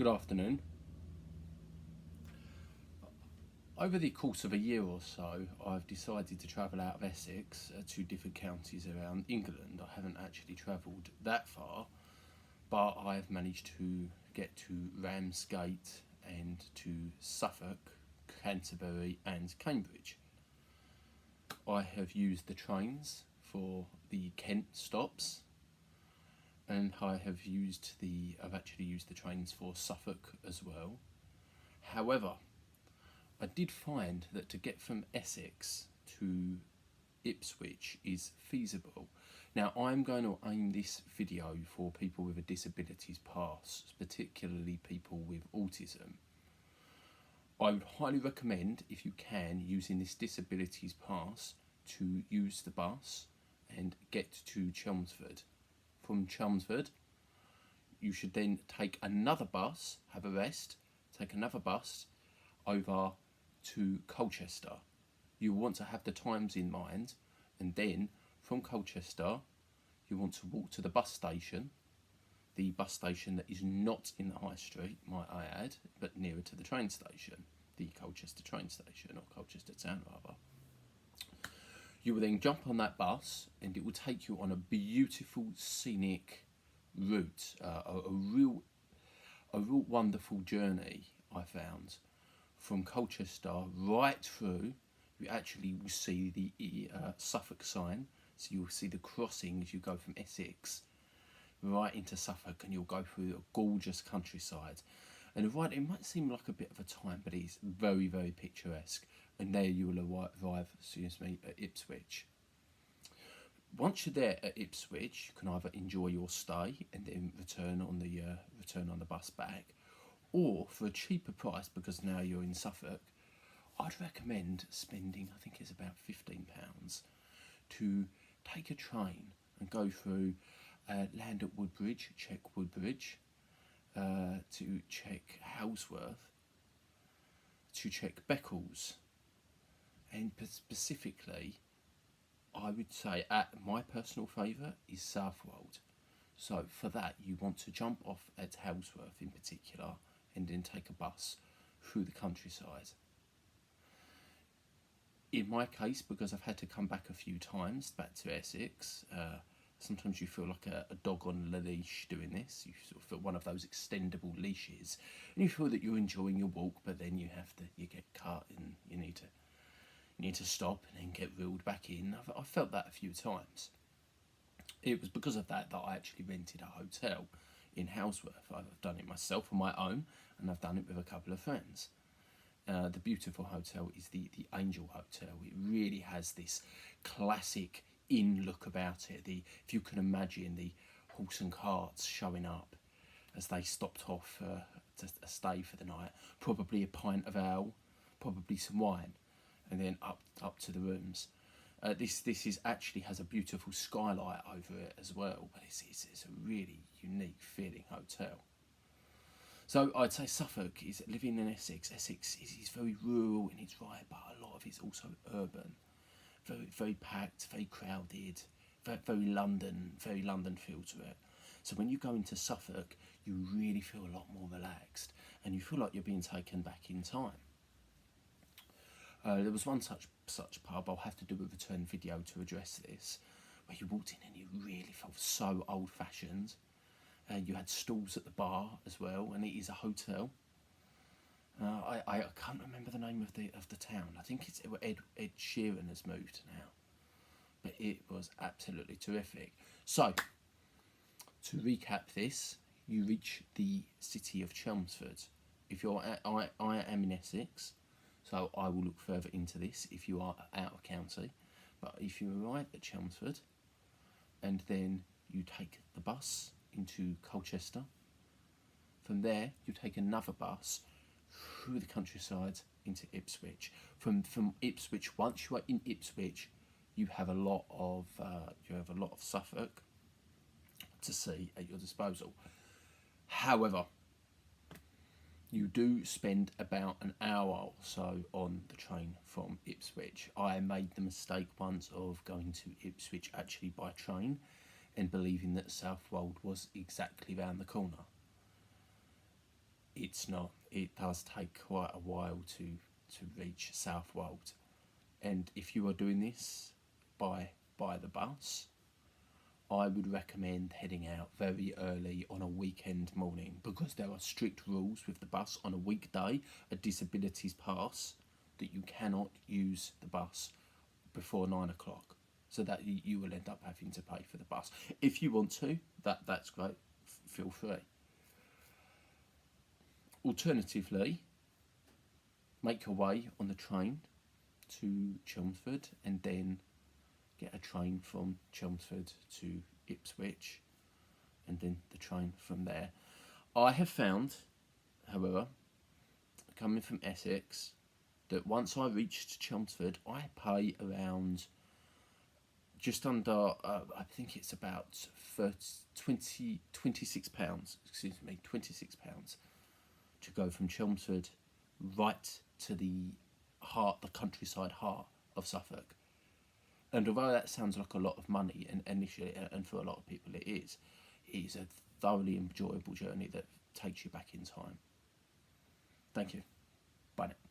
Good afternoon. Over the course of a year or so, I've decided to travel out of Essex to different counties around England. I haven't actually travelled that far, but I've managed to get to Ramsgate and to Suffolk, Canterbury and Cambridge. I have used the trains for the Kent stops, and I've actually used the trains for Suffolk as well. However, I did find that to get from Essex to Ipswich is feasible. Now, I'm going to aim this video for people with a disabilities pass, particularly people with autism. I would highly recommend, if you can, using this disabilities pass to use the bus and get to Chelmsford. From Chelmsford, you should then take another bus, have a rest, take another bus over to Colchester. You want to have the times in mind, and then from Colchester you want to walk to the bus station, the bus station that is not in the high street, might I add, but nearer to the train station, the Colchester train station, or Colchester town rather. You will then jump on that bus and it will take you on a beautiful scenic route, a real wonderful journey I found. From Colchester right through, you actually will see the Suffolk sign, so you'll see the crossing as you go from Essex right into Suffolk, and you'll go through a gorgeous countryside. And it might seem like a bit of a time, but it's very, very picturesque. And there you will arrive at Ipswich. Once you're there at Ipswich, you can either enjoy your stay and then return on the bus back, or for a cheaper price, because now you're in Suffolk, I'd recommend spending, I think it's about £15, to take a train and go through land at Woodbridge, check Woodbridge, to check Halsworth, to check Beccles, and specifically, I would say my personal favourite is Southwold. So for that, you want to jump off at Halsworth in particular, and then take a bus through the countryside. In my case, because I've had to come back a few times back to Essex, sometimes you feel like a dog on a leash doing this. You sort of feel one of those extendable leashes, and you feel that you're enjoying your walk, but then you get cut and you need to stop and then get reeled back in. I've felt that a few times. It was because of that I actually rented a hotel in Halsworth. I've done it myself on my own, and I've done it with a couple of friends. The beautiful hotel is the Angel Hotel. It really has this classic inn look about it. If you can imagine the horse and carts showing up as they stopped off to stay for the night, probably a pint of ale, probably some wine, and then up to the rooms. This actually has a beautiful skylight over it as well, but it's a really unique feeling hotel. So I'd say Suffolk is living in Essex. Essex is very rural in its right, but a lot of it's also urban, very very packed, very crowded, very London feel to it. So when you go into Suffolk, you really feel a lot more relaxed, and you feel like you're being taken back in time. There was one such pub. I'll have to do a return video to address this, where you walked in and you really felt so old-fashioned. You had stalls at the bar as well, and it is a hotel. I can't remember the name of the town. I think it's Ed Sheeran has moved now, but it was absolutely terrific. So to recap this, you reach the city of Chelmsford. If you're I am in Essex, so I will look further into this if you are out of county. But if you arrive at Chelmsford, and then you take the bus into Colchester, from there you take another bus through the countryside into Ipswich. From Ipswich, once you are in Ipswich, you have a lot of Suffolk to see at your disposal. However, you do spend about an hour or so on the train from Ipswich. I made the mistake once of going to Ipswich actually by train and believing that Southwold was exactly round the corner. It's not. It does take quite a while to reach Southwold, and if you are doing this by the bus, I would recommend heading out very early on a weekend morning, because there are strict rules with the bus on a weekday, a disabilities pass, that you cannot use the bus before 9 o'clock, so that you will end up having to pay for the bus. If you want to, that's great, feel free. Alternatively, make your way on the train to Chelmsford and then get a train from Chelmsford to Ipswich and then the train from there. I have found, however, coming from Essex, that once I reached Chelmsford, I pay around just under, I think it's about 26 pounds, £26 to go from Chelmsford right to the countryside heart of Suffolk. And although that sounds like a lot of money, and initially, and for a lot of people it is a thoroughly enjoyable journey that takes you back in time. Thank you. Bye now.